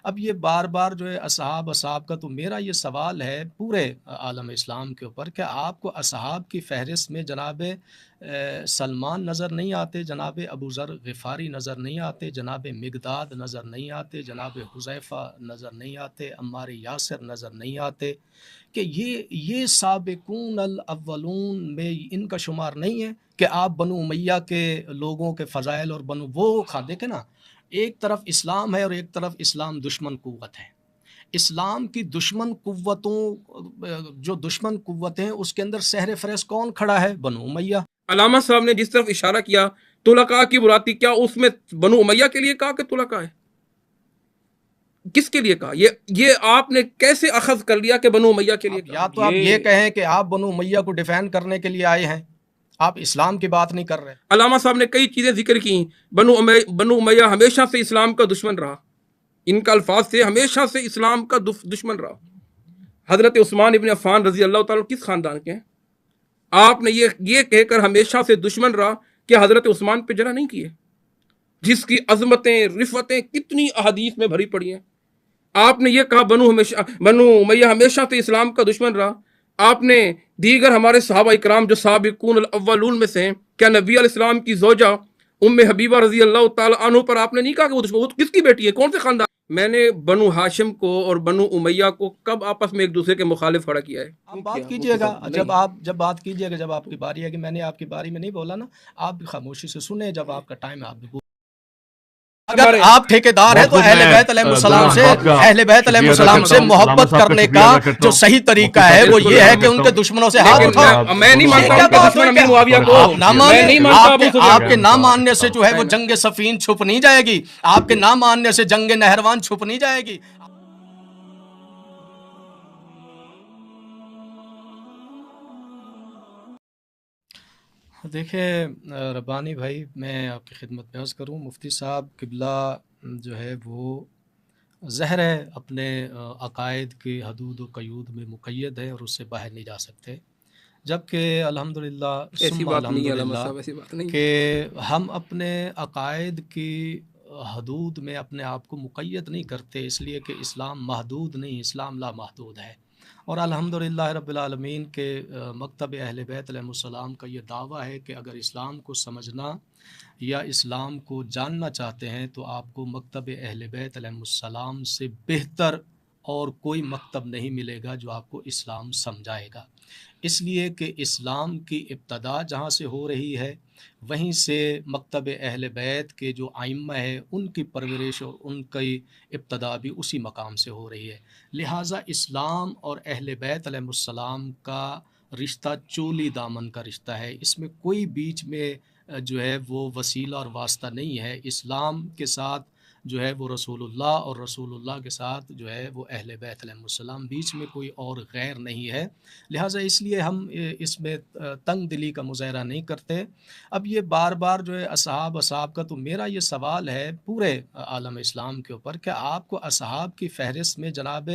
اب یہ بار بار جو ہے اصحاب کا، تو میرا یہ سوال ہے پورے عالم اسلام کے اوپر کہ آپ کو اصحاب کی فہرست میں جناب سلمان نظر نہیں آتے، جناب ابو ذر غفاری نظر نہیں آتے، جناب مقداد نظر نہیں آتے، جناب حذیفہ نظر نہیں آتے، عمار یاسر نظر نہیں آتے، کہ یہ سابقون الاولون میں ان کا شمار نہیں ہے کہ آپ بنو امیہ کے لوگوں کے فضائل اور وہ دیکھیں نا، ایک طرف اسلام ہے اور ایک طرف اسلام دشمن قوت ہے۔ اسلام کی دشمن قوتوں، جو دشمن قوتیں ہیں، اس کے اندر سہر فریز کون کھڑا ہے؟ بنو امیہ۔ علامہ صاحب نے جس طرف اشارہ کیا طلقاء کی براتی، کیا اس میں بنو امیہ کے لیے کہا کہ طلقاء ہے؟ کس کے لیے کہا؟ یہ آپ نے کیسے اخذ کر لیا کہ بنو امیہ کے لیے کہا؟ یا تو آپ یہ کہیں کہ آپ بنو امیہ کو ڈیفینڈ کرنے کے لیے آئے ہیں، آپ اسلام کی بات نہیں کر رہے۔ علامہ صاحب نے کئی چیزیں ذکر کی، بنو امیہ ہمیشہ سے اسلام کا دشمن رہا، ان کا الفاظ سے ہمیشہ سے اسلام کا دشمن رہا۔ حضرت عثمان ابن عفان رضی اللہ تعالیٰ کس خاندان کے ہیں؟ آپ نے یہ کہہ کر ہمیشہ سے دشمن رہا کہ حضرت عثمان پہ جرح نہیں کیے، جس کی عظمتیں رفتیں کتنی احادیث میں بھری پڑی ہیں۔ آپ نے یہ کہا بنو امیہ ہمیشہ سے اسلام کا دشمن رہا۔ آپ نے دیگر ہمارے صحابہ اکرام جو سابقون الاولون میں سے ہیں، کیا نبی علیہ السلام کی زوجہ ام حبیبہ رضی اللہ تعالی عنہ پر آپ نے نہیں کہا کہ وہ دشمن؟ وہ کس کی بیٹی ہے؟ کون سے خاندان؟ میں نے بنو ہاشم کو اور بنو امیہ کو کب آپس میں ایک دوسرے کے مخالف کھڑا کیا ہے؟ آپ بات کیجئے گا، جب بات کیجئے گا، جب آپ کی باری ہے، کہ میں نے آپ کی باری میں نہیں بولا نا، آپ بھی خاموشی سے سنیں، جب آپ کا ٹائم ہے آپ بھی بولیں۔ اگر آپ ٹھیکیدار ہیں تو اہل بیت علیہ السلام سے محبت کرنے کا جو صحیح طریقہ ہے وہ یہ ہے کہ ان کے دشمنوں سے ہاتھ اٹھاؤ۔ میں نہیں مانتا دشمن امیر معاویہ کو، آپ کے نہ ماننے سے جو ہے وہ جنگ صفین چھپ نہیں جائے گی، آپ کے نہ ماننے سے جنگ نہروان چھپ نہیں جائے گی۔ دیکھیں ربانی بھائی، میں آپ کی خدمت میں عرض کروں، مفتی صاحب قبلہ جو ہے وہ ظاہر ہے اپنے عقائد کی حدود و قیود میں مقید ہے اور اس سے باہر نہیں جا سکتے، جبکہ الحمدللہ ثم الحمدللہ کہ ہم اپنے عقائد کی حدود میں اپنے آپ کو مقید نہیں کرتے، اس لیے کہ اسلام محدود نہیں، اسلام لا محدود ہے۔ اور الحمدللہ رب العالمین کے مکتب اہل بیت علیہ السلام کا یہ دعویٰ ہے کہ اگر اسلام کو سمجھنا یا اسلام کو جاننا چاہتے ہیں تو آپ کو مکتب اہل بیت علیہ السلام سے بہتر اور کوئی مکتب نہیں ملے گا جو آپ کو اسلام سمجھائے گا، اس لیے کہ اسلام کی ابتدا جہاں سے ہو رہی ہے وہیں سے مکتب اہل بیت کے جو ائمہ ہیں ان کی پرورش اور ان کی ابتدا بھی اسی مقام سے ہو رہی ہے، لہٰذا اسلام اور اہل بیت علیہ السلام کا رشتہ چولی دامن کا رشتہ ہے، اس میں کوئی بیچ میں جو ہے وہ وسیلہ اور واسطہ نہیں ہے۔ اسلام کے ساتھ جو ہے وہ رسول اللہ اور رسول اللہ کے ساتھ جو ہے وہ اہل بیت علیہ السلام، بیچ میں کوئی اور غیر نہیں ہے، لہٰذا اس لیے ہم اس میں تنگ دلی کا مظاہرہ نہیں کرتے۔ اب یہ بار بار جو ہے اصحاب کا، تو میرا یہ سوال ہے پورے عالم اسلام کے اوپر کہ آپ کو اصحاب کی فہرست میں جناب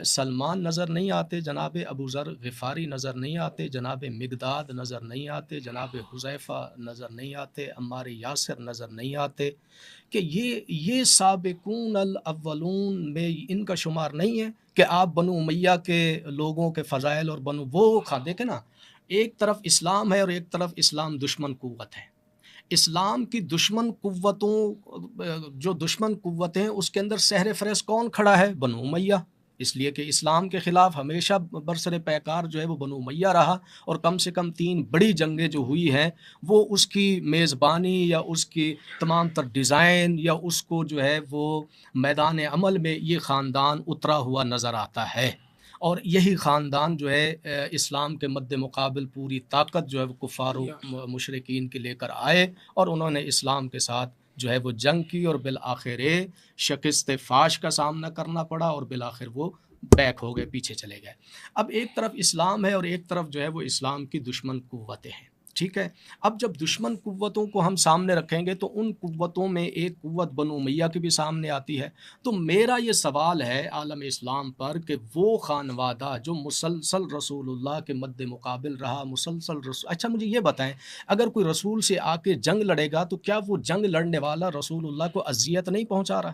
سلمان نظر نہیں آتے، جناب ابو ذر غفاری نظر نہیں آتے، جناب مقداد نظر نہیں آتے، جناب حذیفہ نظر نہیں آتے، عمار یاسر نظر نہیں آتے، کہ یہ سابقون الاولون میں ان کا شمار نہیں ہے کہ آپ بنو امیہ کے لوگوں کے فضائل اور وہ دیکھیں نا، ایک طرف اسلام ہے اور ایک طرف اسلام دشمن قوت ہے۔ اسلام کی دشمن قوتوں، جو دشمن قوتیں ہیں، اس کے اندر سہر فریز کون کھڑا ہے؟ بنو امیہ، اس لیے کہ اسلام کے خلاف ہمیشہ برسر پیکار جو ہے وہ بنو امیہ رہا، اور کم سے کم 3 بڑی جنگیں جو ہوئی ہیں وہ اس کی میزبانی یا اس کی تمام تر ڈیزائن یا اس کو جو ہے وہ میدان عمل میں یہ خاندان اترا ہوا نظر آتا ہے، اور یہی خاندان جو ہے اسلام کے مد مقابل پوری طاقت جو ہے وہ کفار و مشرکین کے لے کر آئے، اور انہوں نے اسلام کے ساتھ جو ہے وہ جنگ کی، اور بالآخر شکست فاش کا سامنا کرنا پڑا، اور بالآخر وہ بیک ہو گئے، پیچھے چلے گئے۔ اب ایک طرف اسلام ہے اور ایک طرف جو ہے وہ اسلام کی دشمن قوتیں ہیں، ٹھیک ہے۔ اب جب دشمن قوتوں کو ہم سامنے رکھیں گے تو ان قوتوں میں ایک قوت بنو امیہ کی بھی سامنے آتی ہے، تو میرا یہ سوال ہے عالم اسلام پر کہ وہ خانوادہ جو مسلسل رسول اللہ کے مد مقابل رہا، اچھا مجھے یہ بتائیں، اگر کوئی رسول سے آ کے جنگ لڑے گا تو کیا وہ جنگ لڑنے والا رسول اللہ کو اذیت نہیں پہنچا رہا؟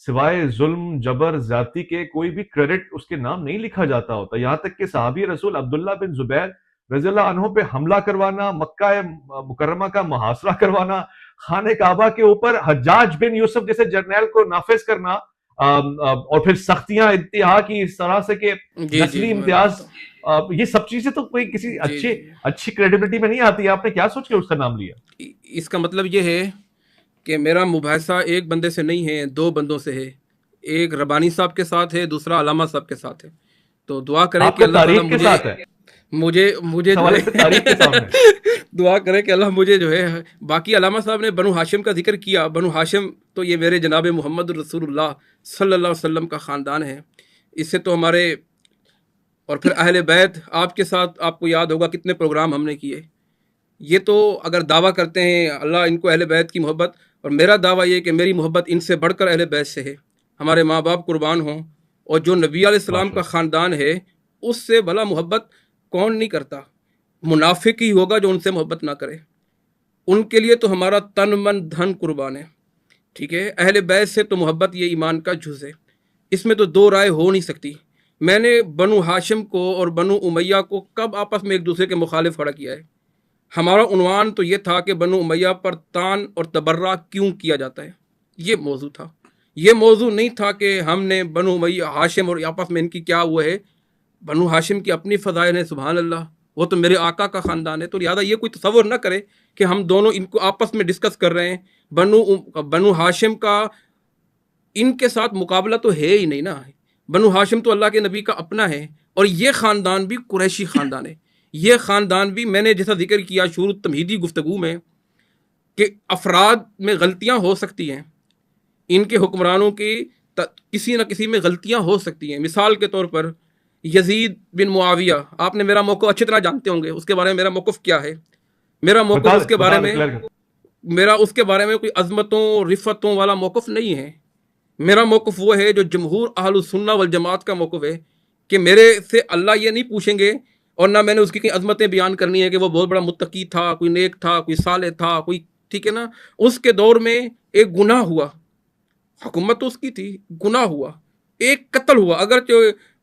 سوائے ظلم جبر زیادتی کے کوئی بھی کریڈٹ اس کے نام نہیں لکھا جاتا ہوتا. یہاں تک کہ صحابی رسول عبداللہ بن زبیر رضی اللہ عنہ پہ حملہ کروانا، مکہ مکرمہ کا محاصرہ کروانا، خانہ کعبہ کے اوپر حجاج بن یوسف جیسے جرنیل کو نافذ کرنا، اور پھر سختیاں انتہا کی اس طرح سے کہ نسلی امتیاز، یہ سب چیزیں تو کوئی کسی اچھی کریڈیبلٹی میں نہیں آتی. آپ نے کیا سوچ کے اس کا نام لیا؟ اس کا مطلب یہ ہے کہ میرا مباحثہ ایک بندے سے نہیں ہے، دو بندوں سے ہے. ایک ربانی صاحب کے ساتھ ہے، دوسرا علامہ صاحب کے ساتھ ہے. تو دعا کریں کہ اللہ تعالیٰ مجھے دعا کرے کہ اللہ مجھے جو ہے، باقی علامہ صاحب نے بنو ہاشم کا ذکر کیا. بنو ہاشم تو یہ میرے جناب محمد رسول اللہ صلی اللہ علیہ وسلم کا خاندان ہے. اس سے تو ہمارے، اور پھر اہل بیت آپ کے ساتھ آپ کو یاد ہوگا کتنے پروگرام ہم نے کیے. یہ تو اگر دعویٰ کرتے ہیں اللہ ان کو اہل بیت کی محبت، اور میرا دعویٰ یہ کہ میری محبت ان سے بڑھ کر اہل بیت سے ہے. ہمارے ماں باپ قربان ہوں، اور جو نبی علیہ السلام کا خاندان ہے اس سے بھلا محبت کون نہیں کرتا. منافق ہی ہوگا جو ان سے محبت نہ کرے. ان کے لیے تو ہمارا تن من دھن قربان ہے. ٹھیک ہے، اہل بیت سے تو محبت یہ ایمان کا جز ہے، اس میں تو دو رائے ہو نہیں سکتی. میں نے بنو ہاشم کو اور بنو امیہ کو کب آپس میں ایک دوسرے کے مخالف کھڑا کیا ہے؟ ہمارا عنوان تو یہ تھا کہ بنو امیہ پر تان اور تبرہ کیوں کیا جاتا ہے، یہ موضوع تھا. یہ موضوع نہیں تھا کہ ہم نے بنو امیہ ہاشم اور آپس میں ان کی کیا ہوا ہے. بنو ہاشم کی اپنی فضائل ہیں، سبحان اللہ، وہ تو میرے آقا کا خاندان ہے. تو لہٰذا یہ کوئی تصور نہ کرے کہ ہم دونوں ان کو آپس میں ڈسکس کر رہے ہیں. بنو ہاشم کا ان کے ساتھ مقابلہ تو ہے ہی نہیں نا. بنو ہاشم تو اللہ کے نبی کا اپنا ہے، اور یہ خاندان بھی قریشی خاندان ہے. یہ خاندان بھی، میں نے جیسا ذکر کیا شروع تمہیدی گفتگو میں، کہ افراد میں غلطیاں ہو سکتی ہیں، ان کے حکمرانوں کی کسی نہ کسی میں غلطیاں ہو سکتی ہیں. مثال کے طور پر یزید بن معاویہ، آپ نے میرا موقف اچھی طرح جانتے ہوں گے، اس کے بارے میں میرا موقف کیا ہے. میرا موقف اس کے بارے میں، میرا اس کے بارے میں کوئی عظمتوں رفتوں والا موقف نہیں ہے. میرا موقف وہ ہے جو جمہور اہل السنہ والجماعت کا موقف ہے، کہ میرے سے اللہ یہ نہیں پوچھیں گے، اور نہ میں نے اس کی کوئی عظمتیں بیان کرنی ہے کہ وہ بہت بڑا متقی تھا، کوئی نیک تھا، کوئی صالح تھا، کوئی، ٹھیک ہے نا. اس کے دور میں ایک گناہ ہوا، حکومت تو اس کی تھی، گناہ ہوا، ایک قتل ہوا. اگرچہ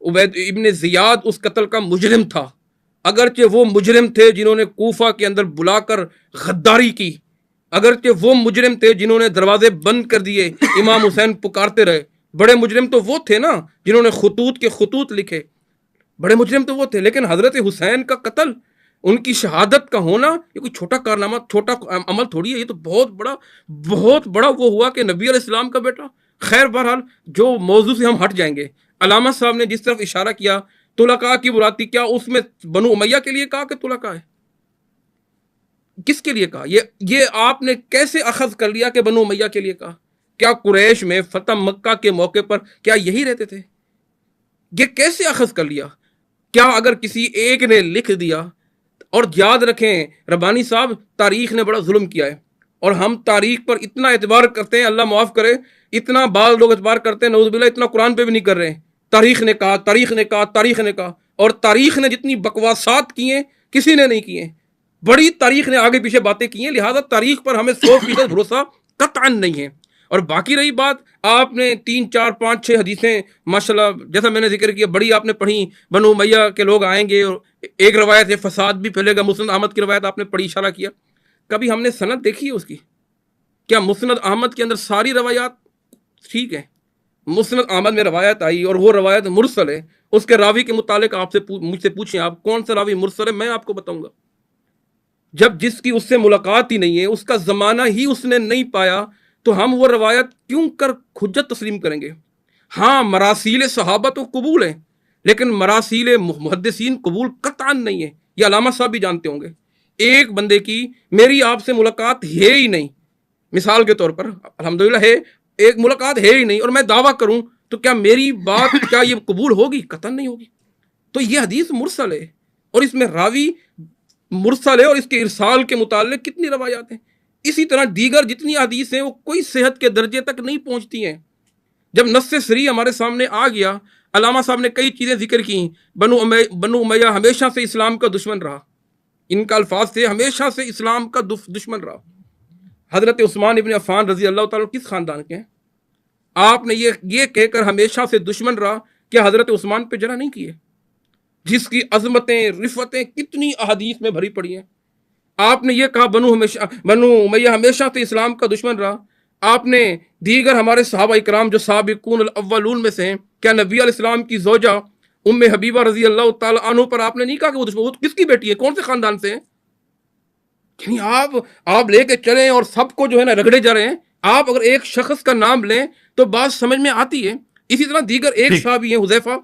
عبید ابن زیاد اس قتل کا مجرم تھا، اگرچہ وہ مجرم تھے جنہوں نے کوفہ کے اندر بلا کر غداری کی، اگرچہ وہ مجرم تھے جنہوں نے دروازے بند کر دیے، امام حسین پکارتے رہے. بڑے مجرم تو وہ تھے نا جنہوں نے خطوط کے خطوط لکھے، بڑے مجرم تو وہ تھے. لیکن حضرت حسین کا قتل، ان کی شہادت کا ہونا، یہ کوئی چھوٹا کارنامہ، چھوٹا عمل تھوڑی ہے، یہ تو بہت بڑا وہ ہوا کہ نبی علیہ السلام کا بیٹا. خیر، بہرحال جو موضوع سے ہم ہٹ جائیں گے، علامہ صاحب نے جس طرف اشارہ کیا طلقاء کی براتی، کیا اس میں بنو امیہ کے لیے کہا کہ طلقاء ہے؟ کس کے لیے کہا؟ یہ آپ نے کیسے اخذ کر لیا کہ بنو امیہ کے لیے کہا؟ کیا قریش میں فتح مکہ کے موقع پر کیا یہی رہتے تھے؟ یہ کیسے اخذ کر لیا؟ کیا اگر کسی ایک نے لکھ دیا؟ اور یاد رکھیں ربانی صاحب، تاریخ نے بڑا ظلم کیا ہے، اور ہم تاریخ پر اتنا اعتبار کرتے ہیں، اللہ معاف کرے، اتنا بعض لوگ اعتبار کرتے ہیں، نعوذ باللہ، اتنا قرآن پہ بھی نہیں کر رہے ہیں. تاریخ نے کہا، تاریخ نے کہا، تاریخ نے کہا. اور تاریخ نے جتنی بکواسات کی ہیں کسی نے نہیں کی ہیں. بڑی تاریخ نے آگے پیچھے باتیں کی ہیں، لہٰذا تاریخ پر ہمیں 100% بھروسہ قطعاً نہیں ہے. اور باقی رہی بات، آپ نے 3 4 5 6 حدیثیں ماشاءاللہ جیسا میں نے ذکر کیا بڑی آپ نے پڑھی، بنو امیہ کے لوگ آئیں گے، اور ایک روایت ہے فساد بھی پھیلے گا، مسند احمد کی روایت آپ نے پڑھی، اشارہ کیا. کبھی ہم نے سند دیکھی ہے اس کی؟ کیا مسند احمد کے اندر ساری روایات ٹھیک ہیں؟ مسند احمد میں روایت آئی اور وہ روایت مرسل ہے، اس کے راوی کے متعلق آپ سے مجھ سے پوچھیں آپ کون سا راوی مرسل ہے، میں آپ کو بتاؤں گا. جب جس کی اس سے ملاقات ہی نہیں ہے، اس کا زمانہ ہی اس نے نہیں پایا، تو ہم وہ روایت کیوں کر حجت تسلیم کریں گے؟ ہاں، مراسیل صحابہ تو قبول ہیں، لیکن مراسیل محدثین قبول قطعاً نہیں ہے. یہ علامہ صاحب بھی جانتے ہوں گے. ایک بندے کی میری آپ سے ملاقات ہے ہی نہیں، مثال کے طور پر الحمدللہ ہے، ایک ملاقات ہے ہی نہیں، اور میں دعویٰ کروں تو کیا میری بات کیا یہ قبول ہوگی؟ قطعاً نہیں ہوگی. تو یہ حدیث مرسل ہے، اور اس میں راوی مرسل ہے، اور اس کے ارسال کے متعلق کتنی روایات ہیں. اسی طرح دیگر جتنی حدیث ہیں وہ کوئی صحت کے درجے تک نہیں پہنچتی ہیں. جب نص صریح ہمارے سامنے آ گیا، علامہ صاحب نے کئی چیزیں ذکر کی. بنو امیہ ہمیشہ سے اسلام کا دشمن رہا، ان کا الفاظ سے ہمیشہ سے اسلام کا دشمن رہا. حضرت عثمان ابن عفان رضی اللہ تعالیٰ کس خاندان کے ہیں؟ آپ نے یہ کہہ کر ہمیشہ سے دشمن رہا کہ حضرت عثمان پہ جرح نہیں کیے، جس کی عظمتیں رفتیں کتنی احادیث میں بھری پڑی ہیں۔ آپ نے یہ کہا بنو امیہ ہمیشہ سے اسلام کا دشمن رہا۔ آپ نے دیگر ہمارے صحابہ اکرام جو سابقون الاولون میں سے ہیں، کیا نبی علیہ السلام کی زوجہ ام حبیبہ رضی اللہ تعالی عنہ پر آپ نے نہیں کہا کہ وہ دشمن، وہ کس کی بیٹی ہے، کون سے خاندان سے ہیں؟ یعنی آپ لے کے چلیں اور سب کو جو ہے نا رگڑے جا رہے ہیں۔ آپ اگر ایک شخص کا نام لیں تو بات سمجھ میں آتی ہے۔ اسی طرح دیگر ایک صحابی ہیں حذیفہ،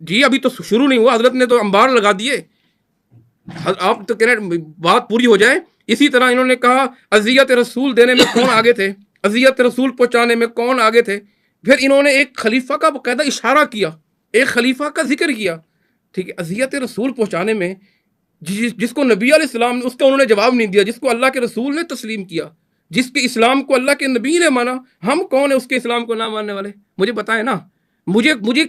جی ابھی تو شروع نہیں ہوا، حضرت نے تو انبار لگا دیے، آپ تو کہہ رہے بات پوری ہو جائے۔ اسی طرح انہوں نے کہا اذیت رسول دینے میں کون آگے تھے، اذیت رسول پہنچانے میں کون آگے تھے۔ پھر انہوں نے ایک خلیفہ کا باقاعدہ اشارہ کیا، ایک خلیفہ کا ذکر کیا، ٹھیک ہے، اذیت رسول پہنچانے میں جس کو نبی علیہ السلام نے، اس کا انہوں نے جواب نہیں دیا، جس کو اللہ کے رسول نے تسلیم کیا، جس کے اسلام کو اللہ کے نبی نے مانا، ہم کون ہیں اس کے اسلام کو نہ ماننے والے؟ مجھے بتائیں نا، مجھے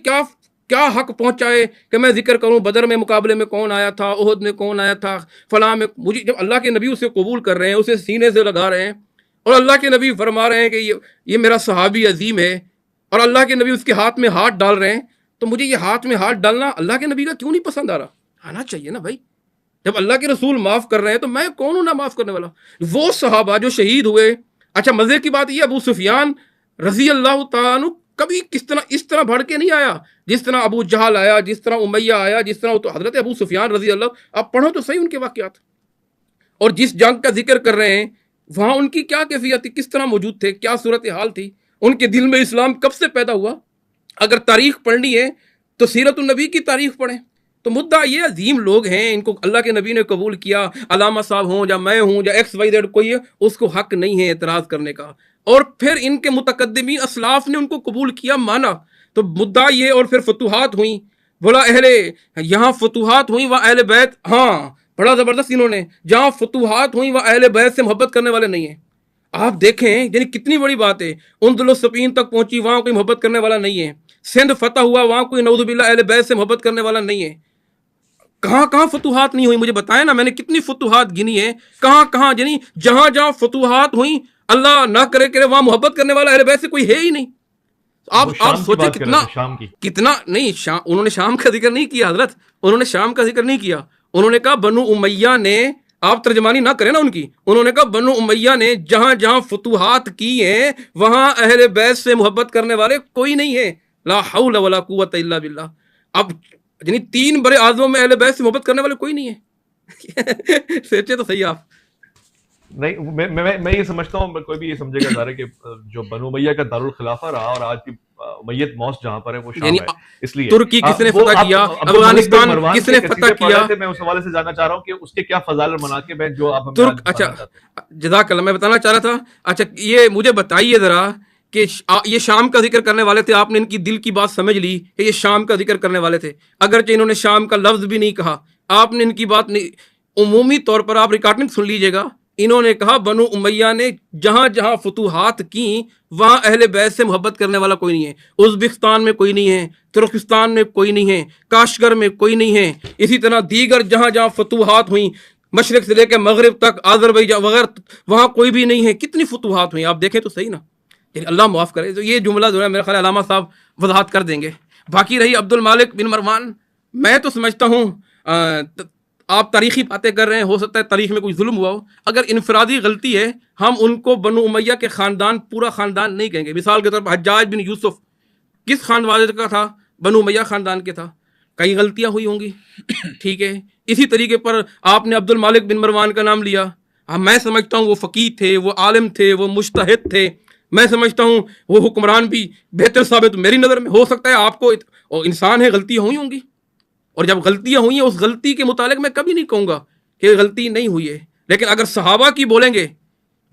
کیا حق پہنچائے کہ میں ذکر کروں بدر میں مقابلے میں کون آیا تھا، احد میں کون آیا تھا، فلاں میں؟ مجھے جب اللہ کے نبی اسے قبول کر رہے ہیں، اسے سینے سے لگا رہے ہیں، اور اللہ کے نبی فرما رہے ہیں کہ یہ میرا صحابی عظیم ہے، اور اللہ کے نبی اس کے ہاتھ میں ہاتھ ڈال رہے ہیں، تو مجھے یہ ہاتھ میں ہاتھ ڈالنا اللہ کے نبی کا کیوں نہیں پسند آ رہا؟ آنا چاہیے نا بھائی، جب اللہ کے رسول معاف کر رہے ہیں تو میں کون ہوں نہ معاف کرنے والا؟ وہ صحابہ جو شہید ہوئے، اچھا مزے کی بات یہ، ابو سفیان رضی اللہ تعالیٰ عنہ کبھی اس طرح بڑھ کے نہیں آیا جس طرح ابو جہل آیا، جس طرح امیہ آیا، جس طرح تو حضرت ابو سفیان رضی اللہ، آپ پڑھو تو صحیح ان کے واقعات، اور جس جنگ کا ذکر کر رہے ہیں وہاں ان کی کیا کیفیت تھی، کس طرح موجود تھے، کیا صورتحال تھی، ان کے دل میں اسلام کب سے پیدا ہوا۔ اگر تاریخ پڑھنی ہے تو سیرت النبی کی تاریخ پڑھیں۔ تو مدعا یہ عظیم لوگ ہیں، ان کو اللہ کے نبی نے قبول کیا، علامہ صاحب ہوں یا میں ہوں یا ایکس وائی زیڈ کوئی ہے، اس کو حق نہیں ہے اعتراض کرنے کا، اور پھر ان کے متقدمین اسلاف نے ان کو قبول کیا، مانا، تو مدعا یہ، اور پھر فتوحات ہوئیں، بولا یہاں فتوحات ہوئیں وہ اہل بیت، ہاں بڑا زبردست انہوں نے، جہاں فتوحات ہوئیں وہ اہل بیت سے محبت کرنے والے نہیں ہیں۔ آپ دیکھیں یعنی کتنی بڑی بات ہے، اندلس سپین تک پہنچی، وہاں کوئی محبت کرنے والا نہیں ہے، سندھ فتح ہوا، وہاں کوئی نعوذ باللہ اہل بیت سے محبت کرنے والا نہیں ہے۔ کہاں فتوحات نہیں ہوئی، مجھے بتائیں نا، میں نے کتنی فتوحات گنی ہے، کہاں یعنی جہاں فتوحات ہوئیں، اللہ نہ کرے وہاں محبت کرنے والا اہل بیت سے کوئی ہے ہی نہیں۔ آپ سوچیں کتنا نہیں، انہوں نے شام کا ذکر نہیں کیا حضرت، انہوں نے شام کا ذکر نہیں کیا، انہوں نے کہا بنو امیہ نے، آپ ترجمانی نہ کریں نا ان کی، انہوں نے کہا بنو امیہ نے جہاں فتوحات کی ہیں وہاں اہل بیت سے محبت کرنے والے کوئی نہیں ہے، لا حول ولا قوت الا باللہ۔ اب یعنی 3 بڑے اعظموں میں اہل بیت سے محبت کرنے والے کوئی نہیں ہے۔ سوچے تو صحیح آپ۔ نہیں، میں یہ سمجھتا ہوں، کوئی بھی یہ سمجھے گا ظاہر ہے کہ جو بنو امیہ کا دارالخلافہ رہا، اور آج کی امیت موس جہاں پر ہے وہ شام ہے، اس لیے ترکی کس نے فتح کیا، افغانستان کس نے فتح کیا، میں اس حوالے سے جاننا چاہ رہا ہوں کہ اس کے کیا فضائل اور مناقب ہیں جو آپ اچھا جزاک اللہ، میں بتانا چاہ رہا تھا، اچھا یہ مجھے بتائیے ذرا کہ یہ شام کا ذکر کرنے والے تھے، آپ نے ان کی دل کی بات سمجھ لی کہ یہ شام کا ذکر کرنے والے تھے، اگرچہ انہوں نے شام کا لفظ بھی نہیں کہا، آپ نے ان کی بات نہیں، عمومی طور پر آپ ریکارڈنگ سن لیجئے گا، انہوں نے کہا بنو امیہ نے جہاں فتوحات کی وہاں اہل بیت سے محبت کرنے والا کوئی نہیں ہے، ازبکستان میں کوئی نہیں ہے، ترکستان میں کوئی نہیں ہے، کاشگر میں کوئی نہیں ہے، اسی طرح دیگر جہاں فتوحات ہوئیں، مشرق سے لے کے مغرب تک، آذربائیجان وغیرہ، وہاں کوئی بھی نہیں ہے، کتنی فتوحات ہوئیں آپ دیکھیں تو صحیح نا، اللہ معاف کرے۔ تو یہ جملہ جو ہے میرے خیال علامہ صاحب وضاحت کر دیں گے۔ باقی رہی عبد المالک بن مروان، میں تو سمجھتا ہوں آپ تاریخی باتیں کر رہے ہیں، ہو سکتا ہے تاریخ میں کوئی ظلم ہوا ہو، اگر انفرادی غلطی ہے ہم ان کو بنو امیہ کے خاندان، پورا خاندان نہیں کہیں گے۔ مثال کے طور پر حجاج بن یوسف کس خاندان کا تھا؟ بنو امیہ خاندان کے تھا، کئی غلطیاں ہوئی ہوں گی، ٹھیک ہے۔ اسی طریقے پر آپ نے عبد المالک بن مروان کا نام لیا، میں سمجھتا ہوں وہ فقیہ تھے، وہ عالم تھے، وہ مجتہد تھے، میں سمجھتا ہوں وہ حکمران بھی بہتر ثابت میری نظر میں ہو سکتا ہے، آپ کو انسان ہے، غلطیاں ہوئی ہوں گی، اور جب غلطیاں ہوئی ہیں اس غلطی کے متعلق میں کبھی نہیں کہوں گا کہ غلطی نہیں ہوئی ہے، لیکن اگر صحابہ کی بولیں گے،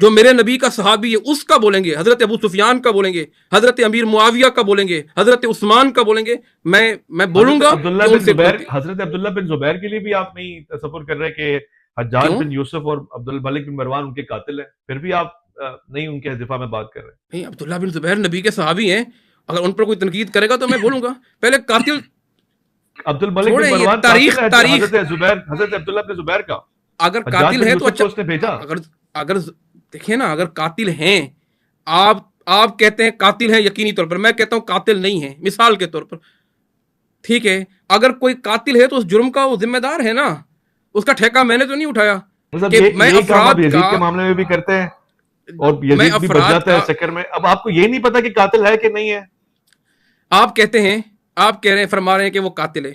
جو میرے نبی کا صحابی ہے اس کا بولیں گے، حضرت ابو سفیان کا بولیں گے، حضرت امیر معاویہ کا بولیں گے، حضرت عثمان کا بولیں گے، میں بولوں گا حضرت عبداللہ بن زبیر کے لیے بھی آپ نہیں تصور کر رہے کہ حجاج بن یوسف اور عبد الملک بن مروان ان کے قاتل ہیں، پھر بھی آپ نہیں ان کے دفاع میں بات کر رہے ہیں؟ نہیں، عبداللہ بن زبیر نبی کے صحابی ہیں، اگر ان پر کوئی تنقید کرے گا تو میں بولوں گا۔ پہلے قاتل عبد الملک بن مروان تاریخ حضرت عبداللہ بن زبیر کا اگر قاتل ہے تو اچھا، اس نے بھیجا، اگر دیکھیں نا، اگر قاتل ہیں، آپ آپ کہتے ہیں قاتل ہیں یقینی طور پر، میں کہتا ہوں قاتل نہیں ہیں، مثال کے طور پر، ٹھیک ہے، اگر کوئی قاتل ہے تو اس جرم کا وہ ذمہ دار ہے نا، اس کا ٹھیکہ میں نے تو نہیں اٹھایا مطلب کہ میں یہی کام آپ افراد یزید کا، کے معاملے میں بھی کرتے ہیں اور میں یزید بھی بچ افراد جاتا ہے کا، اس چکر میں. اب آپ کو یہ نہیں پتا کہ قاتل ہے کہ نہیں ہے. آپ کہتے ہیں، آپ کہہ رہے ہیں، فرما رہے ہیں کہ وہ قاتل ہے،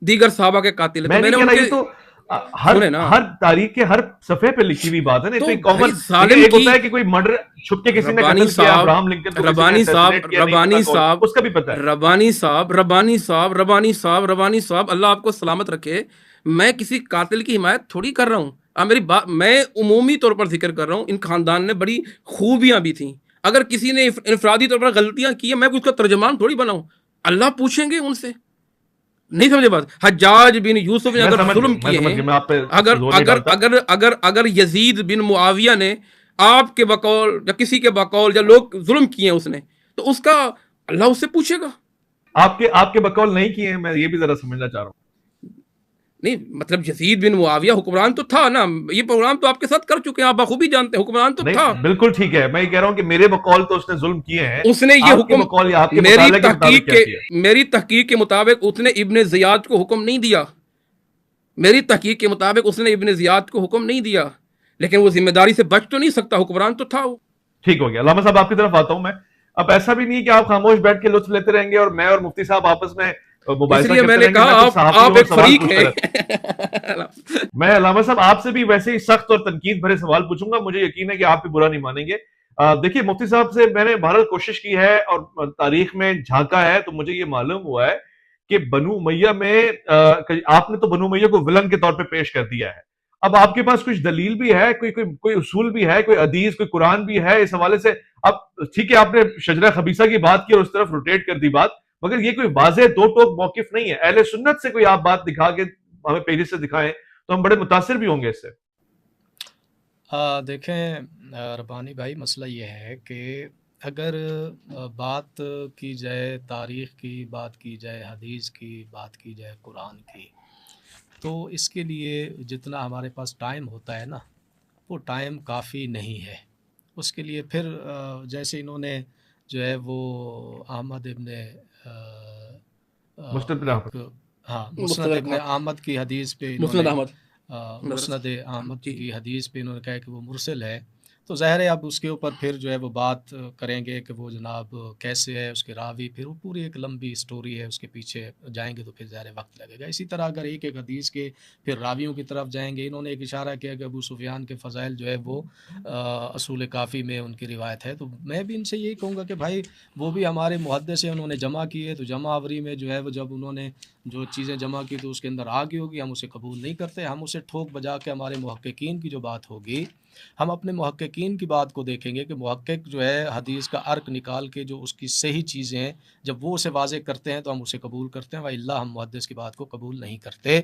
دیگر صحابہ کے قاتل ہے، تو میں میں نہیں نے کہہ ان رہا، کے، یہ تو ہر سنیں نا، ہر تاریخ کے ہر صفحے پہ لکھی ہوئی بات ہے نا. تو کوئی بھائی کامن، دیکھیں ظالم ایک کی، ہوتا ہے کہ کوئی مرڈر چھپ کے کسی نے ربانی قتل کیا، صاحب، ابراہم لنکن کو کسی نے ربانی صاحب، اسیسینیٹ کیا، نہیں ربانی پتا کون، صاحب، اس کا بھی پتا ہے. ربانی صاحب، ربانی صاحب، ربانی صاحب، ربانی صاحب، اللہ آپ کو سلامت رکھے، میں کسی قاتل کی حمایت تھوڑی کر رہا ہوں. آپ میری بات، میں عمومی طور پر ذکر کر رہا ہوں، ان خاندان نے بڑی خوبیاں بھی تھیں، اگر کسی نے انفرادی طور پر غلطیاں کی ہیں، میں اس کا ترجمان تھوڑی بناؤں، اللہ پوچھیں گے ان سے. نہیں سمجھے بات؟ حجاج بن یوسف نے میں اگر سمجھ ظلم گیا، کیے ہیں، میں آپ پہ اگر زور نہیں اگر ڈالتا. اگر اگر اگر یزید بن معاویہ نے آپ کے بقول یا کسی کے بقول یا لوگ ظلم کیے ہیں اس نے، تو اس کا اللہ اس سے پوچھے گا. آپ کے بقول نہیں کیے ہیں، میں یہ بھی ذرا سمجھنا چاہ رہا ہوں. نہیں مطلب یزید بن معاویہ حکمران تو تھا نا، یہ پروگرام تو آپ کے ساتھ کر چکے ہیں، آپ بخوبی جانتے ہیں، حکمران تو تھا. نہیں بالکل ٹھیک ہے، میں یہ کہہ رہا ہوں کہ میرے بقول تو اس نے ظلم کیے ہیں، اس نے یہ آپ کے حکم، بقول یا آپ کے میری مطالعے کے مطابق تحقیق کیا کے کیا. میری تحقیق کے مطابق اس نے ابن زیاد کو حکم نہیں دیا، میری تحقیق کے مطابق اس نے ابن زیاد کو حکم نہیں دیا، لیکن وہ ذمہ داری سے بچ تو نہیں سکتا، حکمران تو تھا وہ. ٹھیک ہو گیا. علامہ صاحب آپ کی طرف آتا ہوں میں. اب ایسا بھی نہیں کہ آپ خاموش بیٹھ کے لطف لیتے رہیں گے اور میں اور مفتی صاحب آپس میں اس مباحثہ لیے میں کرتے نے رہیں گے. کہا میں تو صحافی آپ ہوں، ایک سوال فریق پوچھتا ہیں. رہتا. میں علامہ صاحب آپ سے بھی ویسے ہی سخت اور تنقید بھرے سوال پوچھوں گا، مجھے یقین ہے کہ آپ بھی برا نہیں مانیں گے. دیکھیے مفتی صاحب سے میں نے بہرحال کوشش کی ہے اور تاریخ میں جھانکا ہے، تو مجھے یہ معلوم ہوا ہے کہ بنو امیہ میں آپ نے تو بنو امیہ کو ولن کے طور پہ پیش کر دیا ہے. اب آپ کے پاس کچھ دلیل بھی ہے، کوئی اصول بھی ہے، کوئی حدیث، کوئی قرآن بھی ہے اس حوالے سے. اب ٹھیک ہے آپ نے شجرہ خبیثہ کی بات کی اور اس طرف روٹیٹ کر دی بات، مگر یہ کوئی واضح دو ٹوک موقف نہیں ہے. اہل سنت سے کوئی آپ بات دکھا کے ہمیں پیجز سے دکھائیں تو ہم بڑے متاثر بھی ہوں گے اس سے. دیکھیں ربانی بھائی، مسئلہ یہ ہے کہ اگر بات کی جائے تاریخ کی، بات کی جائے حدیث کی، بات کی جائے قرآن کی، تو اس کے لیے جتنا ہمارے پاس ٹائم ہوتا ہے نا، وہ ٹائم کافی نہیں ہے. اس کے لیے پھر جیسے انہوں نے جو ہے وہ احمد ابن مسند بن ایک، احمد، ہاں، مسند ابن احمد کی حدیث پہ انہوں مسند نے، احمد، مسند احمد جی، کی حدیث پہ انہوں نے کہا کہ وہ مرسل ہے. تو ظاہر ہے اب اس کے اوپر پھر جو ہے وہ بات کریں گے کہ وہ جناب کیسے ہے، اس کے راوی، پھر وہ پوری ایک لمبی سٹوری ہے، اس کے پیچھے جائیں گے تو پھر ظاہر وقت لگے گا. اسی طرح اگر ایک ایک حدیث کے پھر راویوں کی طرف جائیں گے، انہوں نے ایک اشارہ کیا کہ ابو سفیان کے فضائل جو ہے وہ اصول کافی میں ان کی روایت ہے. تو میں بھی ان سے یہی کہوں گا کہ بھائی وہ بھی ہمارے محدث ہیں، انہوں نے جمع کی ہے، تو جمع آوری میں جو ہے وہ جب انہوں نے جو چیزیں جمع کی تو اس کے اندر آگے ہوگی، ہم اسے قبول نہیں کرتے. ہم اسے ٹھوک بجا کے ہمارے محققین کی جو بات ہوگی، ہم اپنے محققین کی بات کو دیکھیں گے کہ محقق جو ہے حدیث کا عرق نکال کے جو اس کی صحیح چیزیں ہیں جب وہ اسے واضح کرتے ہیں تو ہم اسے قبول کرتے ہیں، وَإِلَّا ہم محدث کی بات کو قبول نہیں کرتے.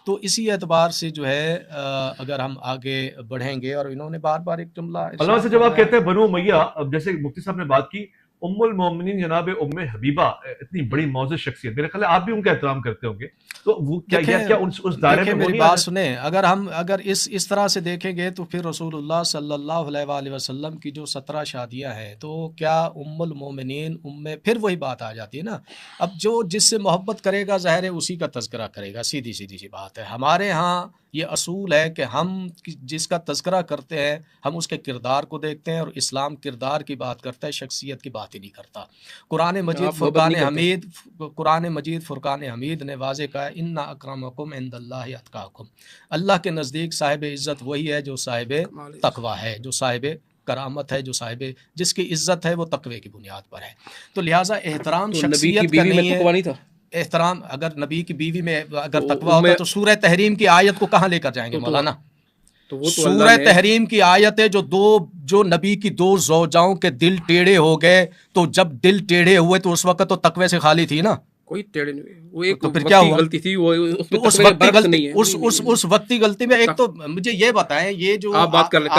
تو اسی اعتبار سے جو ہے اگر ہم آگے بڑھیں گے، اور انہوں نے بار بار ایک جملہ علامہ سے ارشاد جب آپ فرمایا، کہتے ہیں بنو امیہ، اب جیسے مفتی صاحب نے بات کی ام المومنین جناب ام حبیبہ، اتنی بڑی معزز شخصیت، میرے خیال ہے آپ بھی ان کا احترام کرتے ہوں گے، تو وہ کیا اس دائرے دیکھیں میں وہ میری نہیں آ بات جائے؟ سنیں، اگر اس طرح سے دیکھیں گے تو پھر رسول اللہ صلی اللہ علیہ وآلہ وسلم کی جو 17 شادیاں ہیں، تو کیا ام المومنین پھر وہی بات آ جاتی ہے نا. اب جو جس سے محبت کرے گا ظاہر ہے اسی کا تذکرہ کرے گا، سیدھی سی بات ہے. ہمارے ہاں یہ اصول ہے کہ ہم جس کا تذکرہ کرتے ہیں ہم اس کے کردار کو دیکھتے ہیں، اور اسلام کردار کی بات کرتا ہے، شخصیت کی بات ہی نہیں کرتا. قرآن مجید فرقان حمید نے واضح کہا ہے، اِنَّ اَکْرَمَکُمْ عِندَ اللہِ اَتْقَاکُمْ، اللہ کے نزدیک صاحب عزت وہی ہے جو صاحب تقویٰ ہے، جو صاحب کرامت ہے، جو صاحب جس کی عزت ہے وہ تقوی کی بنیاد پر ہے. تو لہٰذا احترام تو نبی کی شخصیت کا بیوی میں نہیں ہے. تقویٰ نہیں تھا؟ احترام اگر نبی کی بیوی میں اگر تو تقویٰ ہوتا تو سورہ تحریم کی آیت کو کہاں لے کر جائیں گے مولانا؟ تو وہ تو سورہ اللہ نے، تحریم کی آیت ہے جو نبی کی 2 زوجاؤں کے دل ٹیڑھے ہو گئے، تو جب دل ٹیڑھے ہوئے تو اس وقت تو تقوی سے خالی تھی نا. کوئی ٹیڑھے نہیں ہوئے، وہ ایک تو پھر کیا وقتی ہوا؟ غلطی تھی، وہ اس میں تو اس تقوی میں وقتی برکت غلطی نہیں ہے. اس وقتی غلطی میں ایک تو مجھے یہ بتائیں، یہ جو آپ بات کر لیں،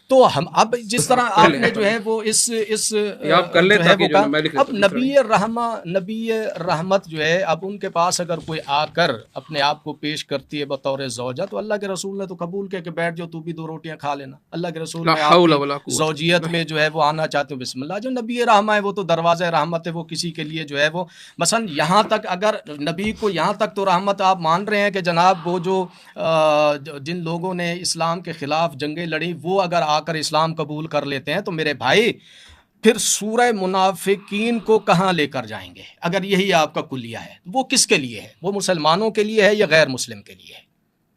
تو ہم اب جس طرح آپ نے جو ہے وہ اس آپ کر لیں جو ہے تاکہ وہ جو ہے کہا، میں لکھ اب لیتا ہوں۔ نبی رحمت جو ہے اب ان کے پاس اگر کوئی آ کر اپنے آپ کو پیش کرتی ہے بطور زوجہ، تو اللہ کے رسول نے تو قبول کیا کہ بیٹھ جاؤ، تو بھی 2 روٹیاں کھا لینا۔ اللہ کے رسول لا میں آپ حول ولا کی قوت زوجیت میں جو ہے وہ آنا چاہتے ہو، بسم اللہ۔ جو نبی رحمہ ہے وہ تو دروازہ رحمت ہے، وہ کسی کے لیے جو ہے وہ مثلا یہاں تک اگر نبی کو یہاں تک تو رحمت آپ مان رہے ہیں کہ جناب وہ جو جن لوگوں نے اسلام کے خلاف جنگیں لڑی وہ اگر آ کر اسلام قبول کر لیتے ہیں تو میرے بھائی پھر سورہ منافقین کو کہاں لے کر جائیں گے؟ اگر یہی آپ کا کلیہ ہے، وہ کس کے لیے ہے؟ وہ مسلمانوں کے لیے ہے یا غیر مسلم کے لیے ہے؟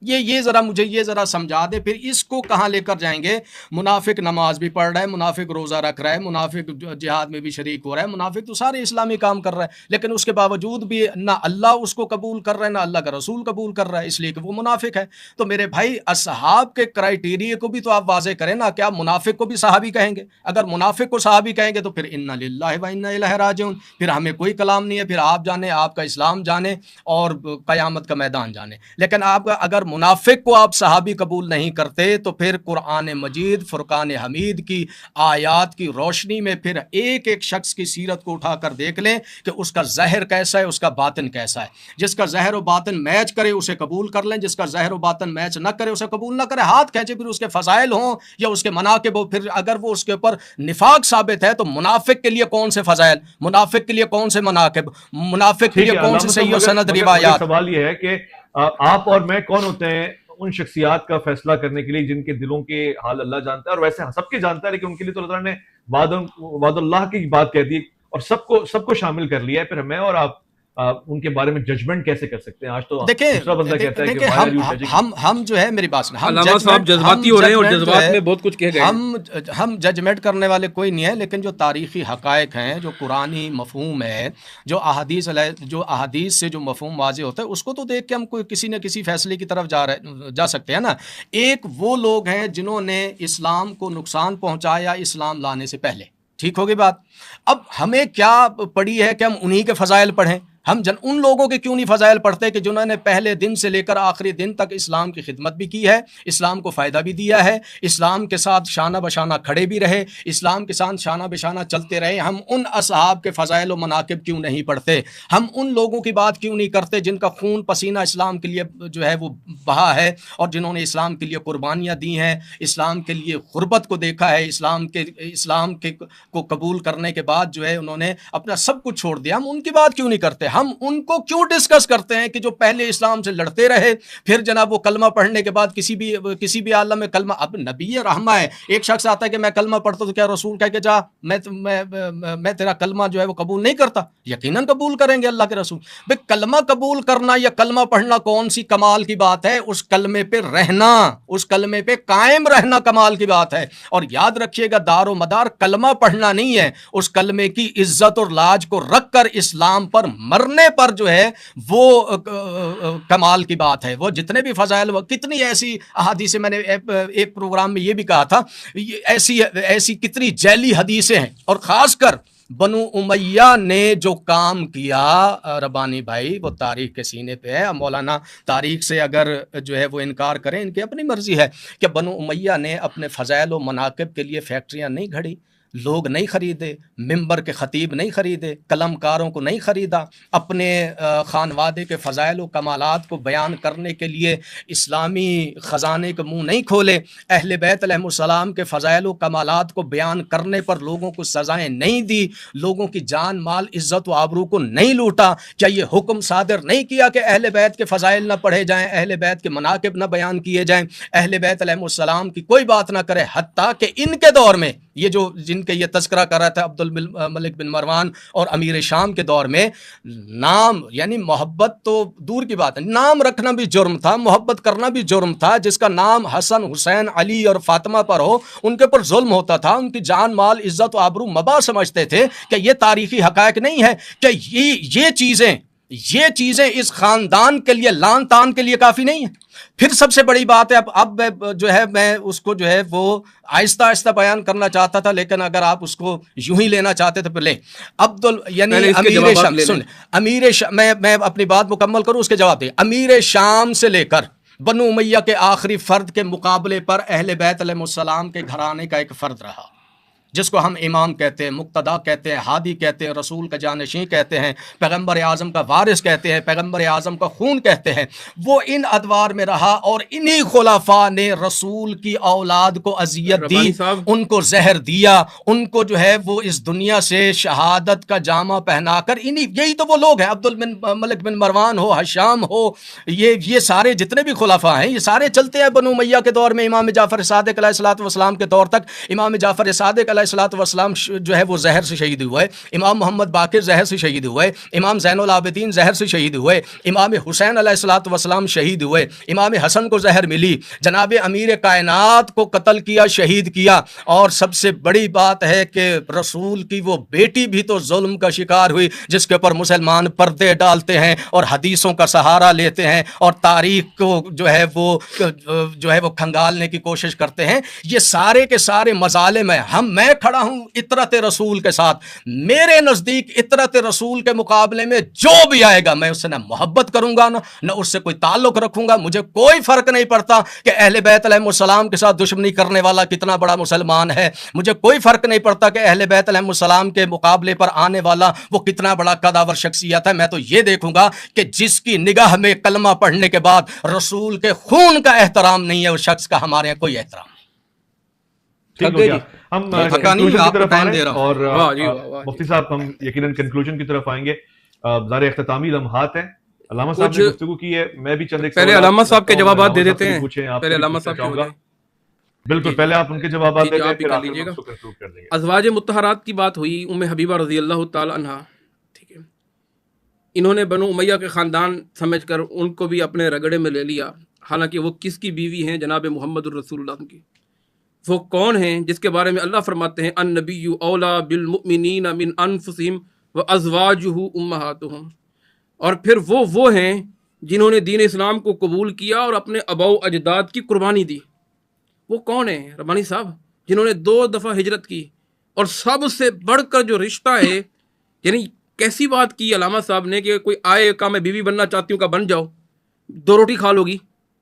یہ ذرا مجھے یہ ذرا سمجھا دے، پھر اس کو کہاں لے کر جائیں گے؟ منافق نماز بھی پڑھ رہا ہے، منافق روزہ رکھ رہا ہے، منافق جہاد میں بھی شریک ہو رہا ہے، منافق تو سارے اسلامی کام کر رہا ہے، لیکن اس کے باوجود بھی نہ اللہ اس کو قبول کر رہا ہے نہ اللہ کا رسول قبول کر رہا ہے، اس لیے کہ وہ منافق ہے۔ تو میرے بھائی اصحاب کے کرائیٹیریے کو بھی تو آپ واضح کریں نا، کیا منافق کو بھی صحابی کہیں گے؟ اگر منافق کو صحابی کہیں گے تو پھر انا للہ و انا الیہ راجعون، پھر ہمیں کوئی کلام نہیں ہے، پھر آپ جانیں، آپ کا اسلام جانیں اور قیامت کا میدان جانیں۔ لیکن آپ اگر منافق کو آپ صحابی قبول نہیں کرتے تو پھر قرآن مجید فرقان حمید کی آیات کی روشنی میں پھر ایک ایک شخص کی سیرت کو اٹھا کر دیکھ لیں کہ اس کا ظاہر کیسا ہے، اس کا باطن کیسا ہے۔ جس کا ظاہر و باطن میچ کرے اسے قبول کر لیں، جس کا ظاہر و باطن میچ نہ کرے اسے قبول نہ کرے، ہاتھ کھینچے، پھر اس کے فضائل ہوں یا اس کے مناقب ہو، پھر اگر وہ اس کے اوپر نفاق ثابت ہے تو منافق کے لیے کون سے فضائل، منافق کے لیے کون سے مناقب، منافق کے لیے کون سے صحیح و سند روایات۔ سوال یہ ہے کہ آپ اور میں کون ہوتے ہیں ان شخصیات کا فیصلہ کرنے کے لیے جن کے دلوں کے حال اللہ جانتا ہے، اور ویسے سب کے جانتا ہے، لیکن ان کے لیے تو اللہ تعالیٰ نے وعد اللہ کی بات کہہ دی اور سب کو شامل کر لیا ہے۔ پھر میں اور آپ ان کے بارے میں ججمنٹ کیسے کر سکتے ہیں؟ آج تو دوسرا بندہ کہتا ہے کہ ہم جو ہے، میری بات سنیں، علامہ صاحب جذباتی ہو رہے ہیں اور جذبات میں بہت کچھ کہہ گئے ہیں۔ ہم ججمنٹ کرنے والے کوئی نہیں ہے، لیکن جو تاریخی حقائق ہیں، جو قرآنی مفہوم ہے، جو احادیث سے جو مفہوم واضح ہوتا ہے، اس کو تو دیکھ کے ہم کوئی کسی نہ کسی فیصلے کی طرف جا سکتے ہیں نا۔ ایک وہ لوگ ہیں جنہوں نے اسلام کو نقصان پہنچایا اسلام لانے سے پہلے، ٹھیک ہوگی بات۔ اب ہمیں کیا پڑی ہے کہ ہم انہی کے فضائل پڑھیں؟ ہم ان لوگوں کے کیوں نہیں فضائل پڑھتے کہ جنہوں نے پہلے دن سے لے کر آخری دن تک اسلام کی خدمت بھی کی ہے، اسلام کو فائدہ بھی دیا ہے، اسلام کے ساتھ شانہ بشانہ کھڑے بھی رہے، اسلام کے ساتھ شانہ بشانہ چلتے رہے۔ ہم ان اصحاب کے فضائل و مناقب کیوں نہیں پڑھتے؟ ہم ان لوگوں کی بات کیوں نہیں کرتے جن کا خون پسینہ اسلام کے لیے جو ہے وہ بہا ہے، اور جنہوں نے اسلام کے لیے قربانیاں دی ہیں، اسلام کے لیے غربت کو دیکھا ہے، اسلام کو قبول کرنے کے بعد جو ہے انہوں نے اپنا سب کچھ چھوڑ دیا۔ ہم ان کی بات کیوں نہیں کرتے؟ ہم ان کو کیوں ڈسکس کرتے ہیں کہ جو پہلے اسلام سے لڑتے رہے، پھر جناب وہ کلمہ پڑھنے کے بعد کسی بھی عالم میں کلمہ، اب نبی رحمہ ہے، ایک شخص آتا ہے کہ میں کلمہ پڑھتا تو کیا رسول کہہ کہ جا میں تیرا کلمہ جو ہے وہ قبول نہیں کرتا؟ یقیناً قبول کریں گے اللہ کے رسول۔ بھئی کلمہ قبول کرنا یا کلمہ پڑھنا کون سی کمال کی بات ہے؟ اس کلمے پہ رہنا، اس کلمے پہ قائم رہنا کمال کی بات ہے۔ اور یاد رکھیے گا، دار و مدار کلمہ پڑھنا نہیں ہے، اس کلمے کی عزت اور لاج کو رکھ کر اسلام پر مرنے پر جو ہے وہ کمال کی بات ہے۔ وہ جتنے بھی فضائل، کتنی ایسی احادیث، میں نے ایک پروگرام میں یہ بھی کہا تھا، ایسی کتنی جعلی حدیثیں ہیں، اور خاص کر بنو امیہ نے جو کام کیا ربانی بھائی، وہ تاریخ کے سینے پہ ہے۔ مولانا تاریخ سے اگر جو ہے وہ انکار کریں، ان کی اپنی مرضی ہے کہ بنو امیہ نے اپنے فضائل و مناقب کے لیے فیکٹریاں نہیں گھڑی، لوگ نہیں خریدے، ممبر کے خطیب نہیں خریدے، قلم کاروں کو نہیں خریدا، اپنے خانوادے کے فضائل و کمالات کو بیان کرنے کے لیے اسلامی خزانے کے منہ نہیں کھولے، اہل بیت علیہ السلام کے فضائل و کمالات کو بیان کرنے پر لوگوں کو سزائیں نہیں دی، لوگوں کی جان مال عزت و آبرو کو نہیں لوٹا۔ کیا یہ حکم صادر نہیں کیا کہ اہل بیت کے فضائل نہ پڑھے جائیں، اہل بیت کے مناقب نہ بیان کیے جائیں، اہل بیت علیہ السلام کی کوئی بات نہ کرے؟ حتیٰ کہ ان کے دور میں یہ جو جن کے یہ تذکرہ کر رہا تھا عبد الملک بن مروان اور امیر شام کے دور میں، نام یعنی محبت تو دور کی بات ہے، نام رکھنا بھی جرم تھا، محبت کرنا بھی جرم تھا۔ جس کا نام حسن، حسین، علی اور فاطمہ پر ہو، ان کے پر ظلم ہوتا تھا، ان کی جان مال عزت و آبرو مباح سمجھتے تھے۔ کہ یہ تاریخی حقائق نہیں ہے کہ یہ چیزیں اس خاندان کے لیے، لان تان کے لیے کافی نہیں ہیں؟ پھر سب سے بڑی بات ہے، اب جو ہے میں اس کو جو ہے وہ آہستہ آہستہ بیان کرنا چاہتا تھا، لیکن اگر آپ اس کو یوں ہی لینا چاہتے تو پھر لیں۔ یعنی امیر شام، میں اپنی بات مکمل کروں، اس کے جواب دیں۔ امیر شام سے لے کر بنو امیہ کے آخری فرد کے مقابلے پر اہل بیت علیہ السلام کے گھرانے کا ایک فرد رہا، جس کو ہم امام کہتے ہیں، مقتدا کہتے ہیں، ہادی کہتے ہیں، رسول کا جانشین کہتے ہیں، پیغمبر اعظم کا وارث کہتے ہیں، پیغمبر اعظم کا خون کہتے ہیں، وہ ان ادوار میں رہا اور انہی خلفاء نے رسول کی اولاد کو اذیت دی، ان کو زہر دیا، ان کو جو ہے وہ اس دنیا سے شہادت کا جامہ پہنا کر، یہی تو وہ لوگ ہیں، عبد الملک بن مروان ہو، ہشام ہو، یہ سارے جتنے بھی خلفاء ہیں یہ سارے چلتے ہیں بنو امیہ کے دور میں، امام جعفر صادق علیہ الصلوۃ والسلام کے دور تک۔ امام جعفر صادق علیہ الصلوۃ والسلام جو ہے وہ زہر سے شہید ہوئے، امام محمد باقر زہر سے شہید ہوئے، امام زین العابدین زہر سے شہید ہوئے، امام حسین علیہ الصلوۃ والسلام شہید ہوئے، امام حسن کو زہر ملی، جناب امیر کائنات کو قتل کیا، شہید کیا، اور سب سے بڑی بات ہے کہ رسول کی وہ بیٹی بھی تو ظلم کا شکار ہوئی، جس کے اوپر مسلمان پردے ڈالتے ہیں اور حدیثوں کا سہارا لیتے ہیں اور تاریخ کو جو ہے وہ کھنگالنے کی کوشش کرتے ہیں۔ یہ سارے کے سارے مظالم ہیں۔ میں کھڑا ہوں اطرت رسول کے ساتھ، میرے نزدیک اطرت رسول کے مقابلے میں جو بھی آئے گا میں اس سے نہ محبت کروں گا نہ اس سے کوئی تعلق رکھوں گا، مجھے کوئی فرق نہیں پڑتا کہ اہل بیت علیہ السلام کے ساتھ دشمنی کرنے والا کتنا بڑا مسلمان ہے، مجھے کوئی فرق نہیں پڑتا کہ اہل بیت علیہ السلام کے مقابلے پر آنے والا وہ کتنا بڑا قداور شخصیت ہے، میں تو یہ دیکھوں گا کہ جس کی نگاہ میں کلمہ پڑھنے کے بعد رسول کے خون کا احترام نہیں ہے، اس شخص کا ہمارے یہاں کوئی احترام نہیں۔ ٹھیک ہو گیا، ہم کنکلوژن کی طرف آ رہے ہیں اور مفتی صاحب ہم یقیناً کنکلوژن کی طرف آئیں گے۔ ظاہر اختتامی لمحات ہیں، علامہ صاحب نے گفتگو کی ہے، میں بھی چند ایک پہلے علامہ صاحب کے جوابات دے دیتے ہیں، پہلے علامہ صاحب چاہوں گا، بالکل پہلے آپ ان کے جوابات دے دیں پھر آپ لیجیے گا۔ کر دیں گے۔ ازواج مطہرات کی بات ہوئی، ام حبیبہ رضی اللہ تعالی عنہا، ٹھیک ہے، انہوں نے بنو امیہ کے خاندان سمجھ کر ان کو بھی اپنے رگڑے میں لے لیا، حالانکہ وہ کس کی بیوی ہیں؟ جناب محمد الرسول اللہ کی۔ وہ کون ہیں جس کے بارے میں اللہ فرماتے ہیں النبی اولا بالمؤمنین من انفسہم وازواجہ امہاتہم، اور پھر وہ ہیں جنہوں نے دین اسلام کو قبول کیا اور اپنے آباء و اجداد کی قربانی دی۔ وہ کون ہیں ربانی صاحب؟ جنہوں نے 2 دفعہ ہجرت کی، اور سب سے بڑھ کر جو رشتہ ہے، یعنی کیسی بات کی علامہ صاحب نے کہ کوئی آئے کہ میں بیوی بننا چاہتی ہوں، کہ بن جاؤ، 2 روٹی کھا لو گی،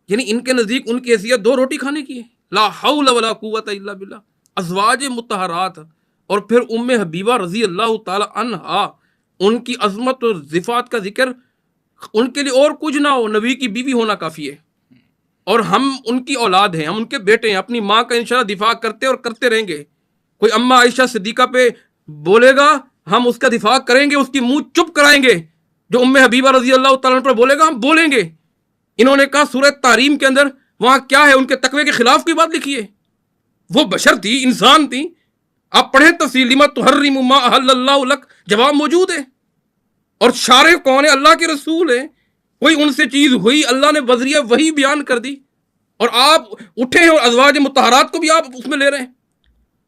یعنی ان کے نزدیک ان کی حیثیت 2 روٹی کھانے کی ہے۔ لا حول ولا قوت الا باللہ، ازواج مطہرات، اور پھر ام حبیبہ رضی اللہ تعالی عنہا، ان کی عظمت اور صفات کا ذکر، ان کے لیے اور کچھ نہ ہو، نبی کی بیوی ہونا کافی ہے، اور ہم ان کی اولاد ہیں، ہم ان کے بیٹے ہیں، اپنی ماں کا انشاءاللہ دفاع کرتے اور کرتے رہیں گے۔ کوئی اماں عائشہ صدیقہ پہ بولے گا ہم اس کا دفاع کریں گے، اس کی منہ چپ کرائیں گے، جو ام حبیبہ رضی اللہ تعالیٰ پر بولے گا ہم بولیں گے۔ انہوں نے کہا سورہ تحریم کے اندر، وہاں کیا ہے؟ ان کے تقوی کے خلاف کی بات لکھی ہے، وہ بشر تھی، انسان تھی، آپ پڑھیں تفصیل، لما تحرم ما احل اللہ لک، جواب موجود ہے، اور شارع کون ہے؟ اللہ کے رسول ہے، کوئی ان سے چیز ہوئی اللہ نے بذریعہ وہی بیان کر دی، اور آپ اٹھے ہیں اور ازواج مطہرات کو بھی آپ اس میں لے رہے ہیں۔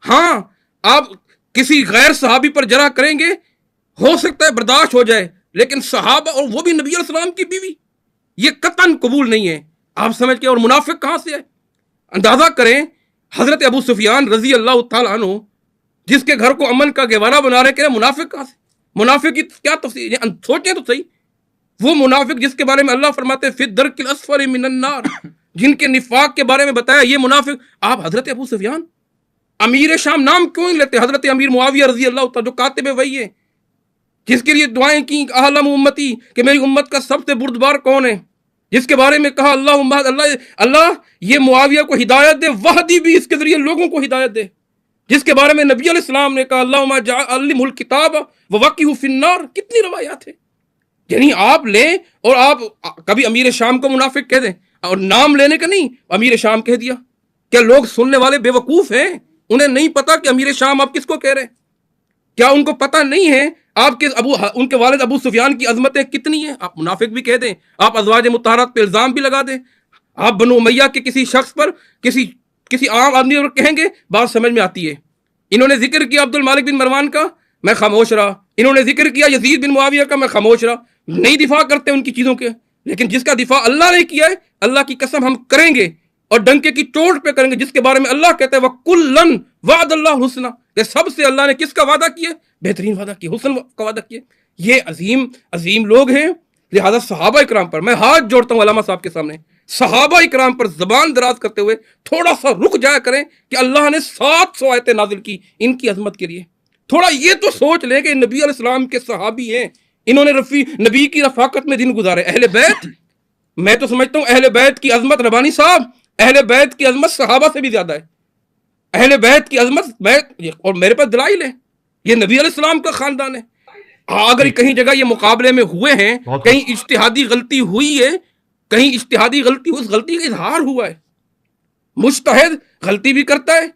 ہاں آپ کسی غیر صحابی پر جرح کریں گے، ہو سکتا ہے برداشت ہو جائے، لیکن صحابہ اور وہ بھی نبی علیہ السلام کی بیوی، یہ قطعاً قبول نہیں ہے، آپ سمجھ کے۔ اور منافق کہاں سے ہے؟ اندازہ کریں، حضرت ابو سفیان رضی اللہ تعالیٰ عنہ جس کے گھر کو امن کا گہوارہ بنا رہے، کہ منافق کہاں سے؟ منافق کی کیا تفسیر؟ سوچیں تو صحیح، وہ منافق جس کے بارے میں اللہ فرماتے فی الدرک الاسفل من النار، جن کے نفاق کے بارے میں بتایا یہ منافق۔ آپ حضرت ابو سفیان، امیر شام نام کیوں نہیں لیتے؟ حضرت امیر معاویہ رضی اللہ تعالیٰ جو کاتب ہے وہی ہے، جس کے لیے دعائیں کی اعلم امتی، کہ میری امت کا سب سے بردبار کون ہے، جس کے بارے میں کہا اللہ یہ معاویہ کو ہدایت دے، وحدی بھی اس کے ذریعے لوگوں کو ہدایت دے، جس کے بارے میں نبی علیہ السلام نے کہا اللہم علمہ الکتاب ووقہ فی النار۔ کتنی روایات ہیں، یعنی آپ لیں اور آپ کبھی امیر شام کو منافق کہہ دیں، اور نام لینے کا نہیں، امیر شام کہہ دیا۔ کیا لوگ سننے والے بے وقوف ہیں؟ انہیں نہیں پتا کہ امیر شام آپ کس کو کہہ رہے ہیں؟ کیا ان کو پتہ نہیں ہے آپ کے ان کے والد ابو سفیان کی عظمتیں کتنی ہیں؟ آپ منافق بھی کہہ دیں، آپ ازواج مطہرات پہ الزام بھی لگا دیں، آپ بنو امیہ کے کسی شخص پر، کسی عام آدمی پر کہیں گے، بات سمجھ میں آتی ہے۔ انہوں نے ذکر کیا عبد الملک بن مروان کا، میں خاموش رہا، انہوں نے ذکر کیا یزید بن معاویہ کا، میں خاموش رہا، نہیں دفاع کرتے ان کی چیزوں کے، لیکن جس کا دفاع اللہ نے کیا ہے، اللہ کی قسم ہم کریں گے، اور ڈنکے کی چوٹ پہ کریں گے، جس کے بارے میں اللہ کہتا ہے وَكُلًّا وَعَدَ اللَّهُ الْحُسْنَىٰ، کہ سب سے اللہ نے کس کا وعدہ کیا؟ بہترین وعدہ کیا، حسن کا وعدہ کیا۔ یہ عظیم لوگ ہیں، لہذا صحابہ اکرام پر میں ہاتھ جوڑتا ہوں علامہ صاحب کے سامنے، صحابہ اکرام پر زبان دراز کرتے ہوئے تھوڑا سا رک جایا کریں کہ اللہ نے 700 آیتیں نازل کی ان کی عظمت کے لیے. تھوڑا یہ تو سوچ لیں کہ نبی علیہ السلام کے صحابی ہیں, انہوں نے نبی کی رفاقت میں دن گزارے. اہل بیت, میں تو سمجھتا ہوں اہل بیت کی عظمت ربانی صاحب, اہل بیت کی عظمت صحابہ سے بھی زیادہ ہے. اہل بیت کی عظمت اور میرے پاس دلائل ہے, یہ نبی علیہ السلام کا خاندان ہے. اگر کہیں جگہ یہ مقابلے میں ہوئے ہیں, کہیں اجتہادی غلطی ہوئی ہے, کہیں اجتہادی غلطی, اس غلطی کا اظہار ہوا ہے. مجتہد غلطی بھی کرتا ہے,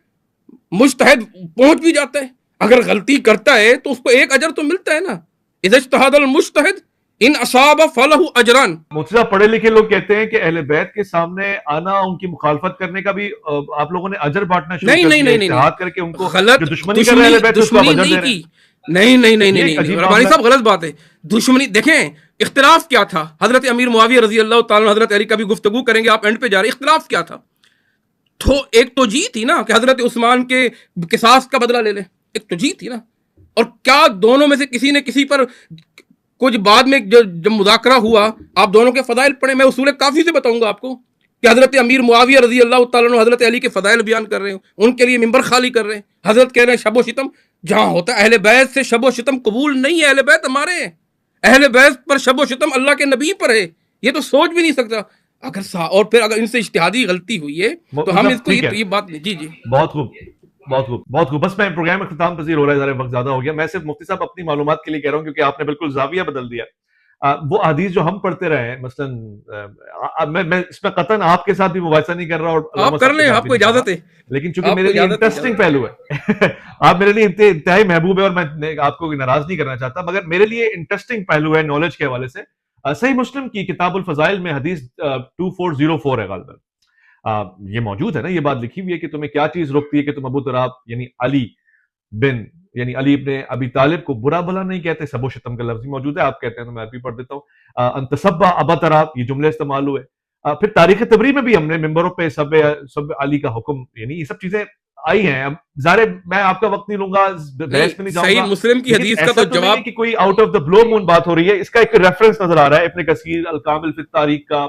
مجتہد پہنچ بھی جاتا ہے. اگر غلطی کرتا ہے تو اس کو ایک اجر تو ملتا ہے نا. اذا اجتہد المجتہد ان اصاب فلہ اجران. مفتی صاحب, پڑھے لکھے لوگ کہتے ہیں کہ اہل بیت کے سامنے آنا, ان کی مخالفت کرنے کا بھی آپ لوگوں نے اجر بانٹنا شروع کر دیا, اتحاد کر کے ان کو غلط جو دشمنی کر رہے ہیں اہل بیت اس کو آپ اجر دے رہے ہیں. نہیں, ربانی صاحب غلط بات ہے. دشمنی دیکھیں, اختلاف کیا تھا. حضرت امیر معاویہ رضی اللہ تعالیٰ حضرت علی کا بھی گفتگو کریں گے, آپ اینڈ پہ جا رہے. اختلاف کیا تھا؟ تو ایک تو جی تھی نا کہ حضرت عثمان کے قصاص کا بدلہ لے لیں, ایک تو جی تھی نا. اور کیا دونوں میں سے کسی نے کسی پر کچھ بعد میں جب مذاکرہ ہوا, آپ دونوں کے فضائل پڑھیں. میں اصول کافی سے بتاؤں گا آپ کو کہ حضرت امیر معاویہ رضی اللہ تعالیٰ عنہ حضرت علی کے فضائل بیان کر رہے ہیں, ان کے لیے ممبر خالی کر رہے ہیں. حضرت کہہ رہے ہیں شب و شتم جہاں ہوتا ہے, اہل بیت سے شب و شتم قبول نہیں ہے. اہل بیت ہمارے ہیں, اہل بیت پر شب و شتم اللہ کے نبی پر ہے. یہ تو سوچ بھی نہیں سکتا. اور پھر اگر ان سے اجتہادی غلطی ہوئی ہے تو ہم اس کو یہ بات جی بہت خوب, بہت خوب, بہت خوب. بس میں پروگرام اختتام پذیر ہو رہا ہے, ذرا وقت زیادہ ہو گیا. میں صرف مفتی صاحب اپنی معلومات کے لیے کہہ رہا ہوں کیونکہ آپ نے بالکل زاویہ بدل دیا. وہ حدیث جو ہم پڑھتے رہے ہیں, مثلا میں اس میں قطعاً آپ کے ساتھ بھی مباحثہ نہیں کر رہا, اور آپ کر لیں, آپ کو اجازت ہے, لیکن چونکہ میرے لیے انٹرسٹنگ پہلو ہے, آپ میرے لیے انتہائی محبوب ہے اور میں آپ کو ناراض نہیں کرنا چاہتا, مگر میرے لیے انٹرسٹنگ پہلو ہے نالج کے حوالے سے. صحیح مسلم کی کتاب الفضائل میں حدیث 2404 ہے غالباً, یہ موجود ہے نا, یہ بات لکھی ہوئی ہے کہ تمہیں کیا چیز روکتی ہے کہ تم ابو تراب یعنی علی بن یعنی علی ابن ابی طالب کو برا بھلا نہیں کہتے. سب و شتم کا لفظ موجود ہے, آپ کہتے ہیں تو میں عربی پڑھ دیتا ہوں. انتصبا ابا تراب, یہ جملے استعمال ہوئے. پھر تاریخ تبری میں بھی ہم نے ممبروں پہ سب علی کا حکم, یعنی یہ سب چیزیں آئی ہیں. اب ظاہر میں آپ کا وقت نہیں لوں گا, بحث میں نہیں جاؤں گا. صحیح مسلم کی حدیث کا تو جواب کہ کوئی آؤٹ آف دا بلو مون بات ہو رہی ہے, اس کا ایک ریفرنس نظر آ رہا ہے ابن کثیر الکامل فی التاریخ کا,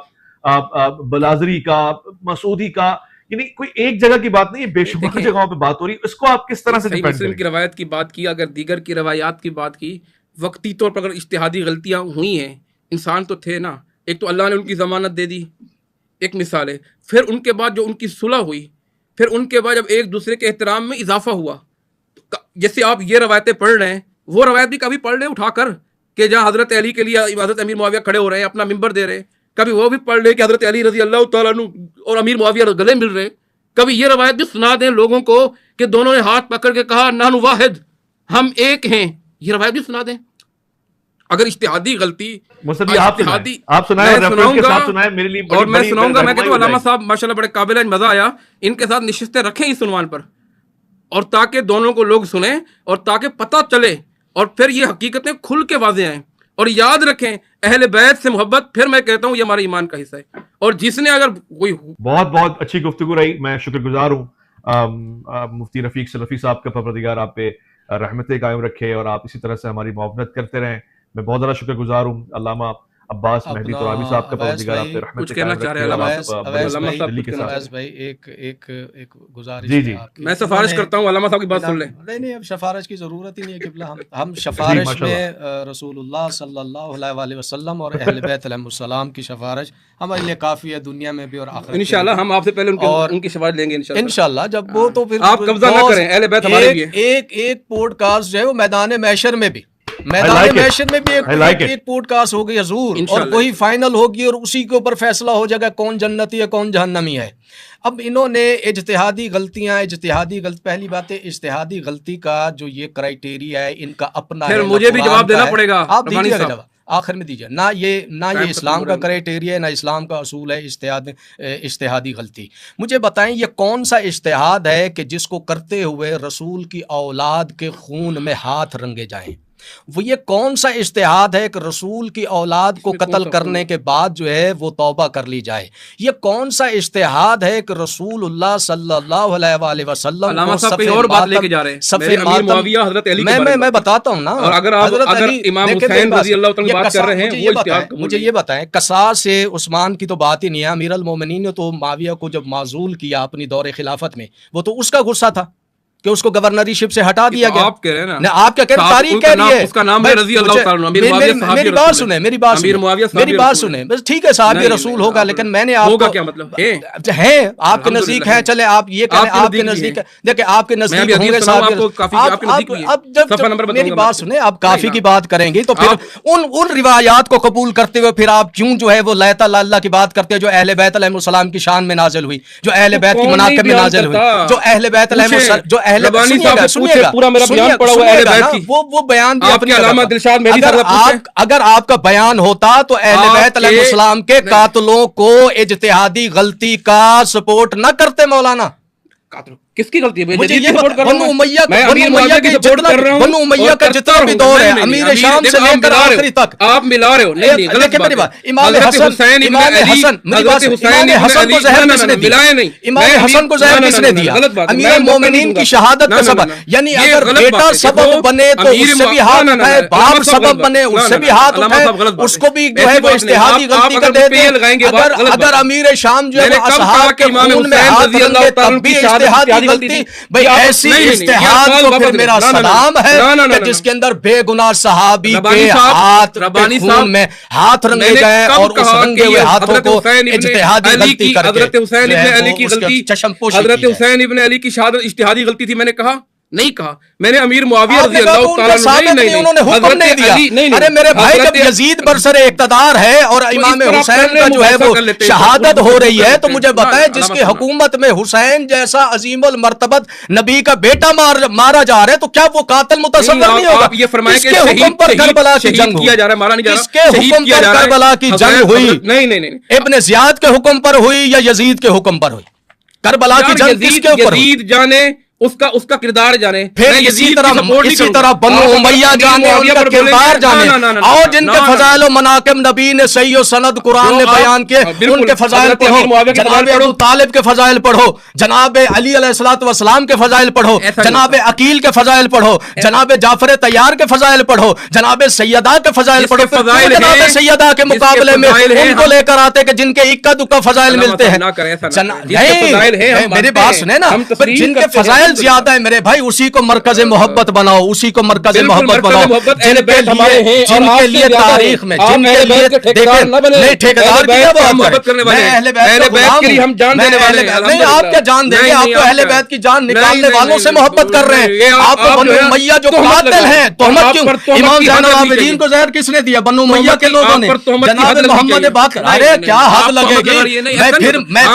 بلازری کا, مسعودی کا, یعنی کوئی ایک جگہ کی بات نہیں ہے, بے شمار جگہوں پہ بات ہو رہی ہے. اس کو آپ کس طرح سے ڈیپینڈ مسلم کی روایت کی بات کی, اگر دیگر کی روایات کی بات کی, وقتی طور پر اگر اجتہادی غلطیاں ہوئی ہیں, انسان تو تھے نا. ایک تو اللہ نے ان کی ضمانت دے دی, ایک مثال ہے. پھر ان کے بعد جو ان کی صلح ہوئی, پھر ان کے بعد جب ایک دوسرے کے احترام میں اضافہ ہوا, جیسے آپ یہ روایتیں پڑھ رہے ہیں, وہ روایت بھی کبھی پڑھ لیں اٹھا کر کہ جہاں حضرت علی کے لیے حضرت امیر معاویہ کھڑے ہو رہے ہیں, اپنا ممبر دے رہے ہیں. کبھی وہ بھی پڑھ لیں کہ حضرت علی رضی اللہ تعالیٰ عنہ اور امیر معاویہ گلے مل رہے ہیں. کبھی یہ روایت بھی سنا دیں لوگوں کو کہ دونوں نے ہاتھ پکڑ کے کہا نحن واحد, ہم ایک ہیں. یہ روایت بھی سنا دیں. اگر اجتہادی غلطی آپ سنائیں اور میں سناؤں گا. میں کہتا ہوں علامہ صاحب ماشاءاللہ بڑے قابل ہیں, مزہ آیا. ان کے ساتھ نشستیں رکھیں اس عنوان پر, اور تاکہ دونوں کو لوگ سنیں اور تاکہ پتہ چلے, اور پھر یہ حقیقتیں کھل کے واضح آئیں. اور یاد رکھیں اہل بیت سے محبت, پھر میں کہتا ہوں یہ ہمارے ایمان کا حصہ ہے. اور جس نے اگر کوئی بہت بہت اچھی گفتگو رہی, میں شکر گزار ہوں. مفتی رفیق سلفی صاحب کا پروردگار آپ پہ رحمتیں قائم رکھے, اور آپ اسی طرح سے ہماری معاونت کرتے رہیں. میں بہت زیادہ شکر گزار ہوں. علامہ عباس مہدی ترابی صاحب کا پروردگار آپ پہ رحمتیں قائم رکھے. اویس بھائی ایک گزارش, جی میں سفارش کرتا ہوں, علامہ صاحب کی بات سن لیں. نہیں, اب سفارش کی ضرورت ہی نہیں ہے قبلہ. ہم سفارش میں رسول اللہ صلی اللہ علیہ وسلم اور اہل بیت علیہ السلام کی سفارش ہمارے لیے کافی ہے, دنیا میں بھی اور آخرت. انشاءاللہ ہم آپ سے پہلے ان کی سفارش لیں گے انشاءاللہ. جب وہ تو پھر آپ قبضہ نہ کریں, اہل بیت ہمارے بھی ہیں. ایک پوڈ کاسٹ جو ہے وہ میدان محشر میں بھی, میدان محشر میں بھی ایک پوڈ کاسٹ ہوگی حضور, اور وہی فائنل ہوگی, اور اسی کے اوپر فیصلہ ہو جائے گا کون جنتی ہے کون جہنمی ہے. اب انہوں نے اجتہادی غلطیاں, پہلی بات ہے اجتہادی غلطی کا جو یہ کرائیٹیریا ہے ان کا اپنا ہے. پھر مجھے بھی جواب دینا پڑے گا, آپ دیجیے گا جواب آخر میں دیجیے. نہ یہ اسلام کا کرائیٹیریا ہے, نہ اسلام کا اصول ہے اجتہادی غلطی. مجھے بتائیں یہ کون سا اجتہاد ہے کہ جس کو کرتے ہوئے رسول کی اولاد کے خون میں ہاتھ رنگے جائیں؟ وہ یہ کون سا اجتہاد ہے کہ رسول کی اولاد کو قتل کرنے کے بعد جو ہے وہ توبہ کر لی جائے؟ یہ کون سا اجتہاد ہے کہ رسول اللہ صلی اللہ علیہ وآلہ وسلم علامہ صاحب کوئی اور بات لے کے جا رہے ہیں، امیر معاویہ حضرت علی کے بارے میں بتاتا ہوں نا، اور اگر آپ امام حسین رضی اللہ تعالیٰ بات کر رہے ہیں، مجھے یہ بتائیں قصاص سے عثمان کی تو بات ہی نہیں ہے، امیر المومنین نے تو معاویہ کو جب معزول کیا اپنی دور خلافت میں، وہ تو اس کا غصہ تھا کہ اس کو گورنری شپ سے ہٹا دیا گیا۔ آپ کہہ رہے ہیں نا، آپ کیا کہہ رہے ہیں، تاریخ کہہ رہی ہے، اس کا نام ہے رضی اللہ تعالیٰ عنہ۔ میری بات سنیں، میری بات سنیں، بس ٹھیک ہے صحابی رسول ہوگا، لیکن میں نے آپ کو کیا مطلب ہے آپ کے نزدیک ہیں، چلے آپ یہ کہیں آپ کے نزدیک، دیکھیں آپ کے نزدیک ہوں گے صحابی۔ اب جب میری بات سنیں، آپ کافی کی بات کریں گے تو پھر ان روایات کو قبول کرتے ہوئے پھر آپ کیوں جو ہے وہ لیت اللہ کی بات کرتے ہیں جو اہل بیت علیہ السلام کی شان میں نازل ہوئی، جو اہل بیت کی مناقب میں نازل ہوئی، جو اہل بیت علیہ جو اہل پورا میرا بیان پڑا ہوا ہے اہل بیت کی، وہ بیان بھی آپ کے علامہ دلشاد مہدی صاحب اگر آپ کا بیان ہوتا تو اہل بیت علیہ السلام کے قاتلوں کو اجتہادی غلطی کا سپورٹ نہ کرتے مولانا۔ کس کی غلطی ہے؟ مجھے یہ بنو امیہ کا جتنا بھی دور ہے امیر شام سے لے کر آخری تک آپ ملا رہے ہو، نہیں غلط بات ہے۔ امام حسن، امام حسن، امام حسن کو زہر کس نے دیا؟ امام حسن کو زہر کس نے دیا؟ امیر مومنین کی شہادت کا سبب، یعنی اگر بیٹا سبب بنے تو اس سے بھی ہاتھ اٹھائے، باپ سبب بنے اس سے بھی ہاتھ اٹھائے، اس کو بھی جو ہے وہ اجتہادی غلطی کا دے دے۔ اگر امیر شام جو ہے اصحاب کے خون میں ہاتھ رنگے تب بھی اجتہادی غلطی، بھئی ایسی اجتہاد کو پھر میرا سلام ہے کہ جس کے اندر بے گناہ صحابی کے ہاتھ کے خون میں ہاتھ رنگے گئے اور اس رنگے ہوئے ہاتھوں کو اجتہادی غلطی کر کے حضرت حسین ابن علی کی غلطی، حضرت حسین ابن علی کی شہادت اجتہادی غلطی تھی، میں نے کہا نہیں کہا، میں نے امیر معاویہ رضی اللہ تعالیٰ نہیں انہوں نے حکم نہیں دیا۔ ارے میرے بھائی جب یزید برسر اقتدار ہے اور امام حسین کا جو ہے وہ شہادت ہو رہی ہے تو مجھے بتائیں جس کی حکومت میں حسین جیسا عظیم المرتبت نبی کا بیٹا مارا جا رہا ہے تو کیا وہ قاتل متصور نہیں ہوگا؟ یہ فرمائے کہ حکم پر کربلا کی جنگ کیا جا رہا ہے، مارا نہیں جا رہا، اس کے حکم پر کربلا کی جنگ ہوئی؟ نہیں، ابن زیاد کے حکم پر ہوئی یا یزید کے حکم پر ہوئی؟ کربلا کی جنگ کس کے اوپر ہوئی؟ یزید جانے، اس کا کردار جانے، پھر اسی طرح بنو امیہ جانے، ان کا کردار جانے، اور جن کے فضائل و مناقب نبی نے صحیح و سند قرآن نے بیان کیے ان کے فضائل پڑھو، جناب ابو طالب کے فضائل پڑھو، جناب علی علیہ السلام کے فضائل پڑھو، جناب عقیل کے فضائل پڑھو، جناب جعفر طیار کے فضائل پڑھو، جناب سیدہ کے فضائل پڑھو۔ جناب سیدہ کے مقابلے میں ان کو لے کر آتے کہ جن کے اکا دکا فضائل ملتے ہیں؟ میری بات سنیں نا، جن کے فضائل زیادہ ہے میرے بھائی اسی کو مرکز محبت بناؤ، اسی کو مرکز محبت بناؤ، جن کے لیے تاریخ میں جن کے لیے دیکھیں نہیں ٹھیکیدار کی کیا بات کریں، میں اہل بیت کے لیے ہم جان دینے والے ہیں، نہیں آپ کیا جان دیں گے، آپ تو اہل بیت کی جان نکالنے والوں سے محبت کر رہے ہیں، آپ تو بنو امیہ جو قاتل ہیں، تہمت کیوں؟ امام زین العابدین کو زہر کس نے دیا؟ بنو امیہ کے لوگوں نے۔ جناب محمد باقر، ارے کیا حد لگے گی؟ میں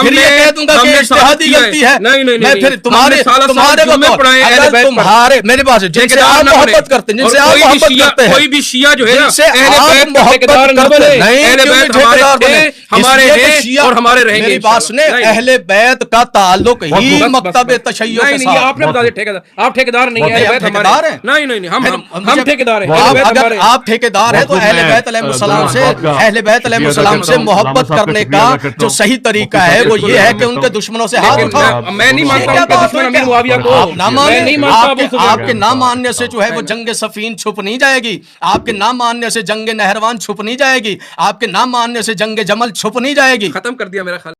پھر یہ کہہ دوں گا کہ اجتہادی غلطی ہے، میں پھر تمہارے تمہارے میرے پاس جن سے آپ محبت کرتے ہیں، جن سے آپ محبت کرتے ہیں، کوئی بھی شیعہ جو ہے جن سے آپ محبت کرتے ہیں، نہیں ٹھیکیدار بنے، ہمارے ہیں اور ہمارے رہیں گے۔ میری بات سنیں، اہل بیت کا تعلق ہی مکتب تشیع کے ساتھ۔ آپ نے بتا دیا ٹھیکیدار، آپ ٹھیکیدار نہیں ہیں، ٹھیکیدار ہیں؟ نہیں، ہم ٹھیکیدار ہیں۔ اگر آپ ٹھیکیدار ہیں تو اہل بیت علیہ السلام سے محبت کرنے کا جو صحیح طریقہ ہے وہ یہ ہے کہ ان کے دشمنوں سے ہاتھ اٹھاؤ۔ میں نہیں مانتا دشمن امیر معاویہ کو، آپ کے نہ ماننے سے جو ہے وہ جنگ صفین چھپ نہیں جائے گی، آپ کے نہ ماننے سے جنگ نہروان چھپ نہیں جائے گی، آپ کے نہ ماننے سے جنگ جمل چھپ نہیں جائے گی۔ ختم کر دیا میرا خیال۔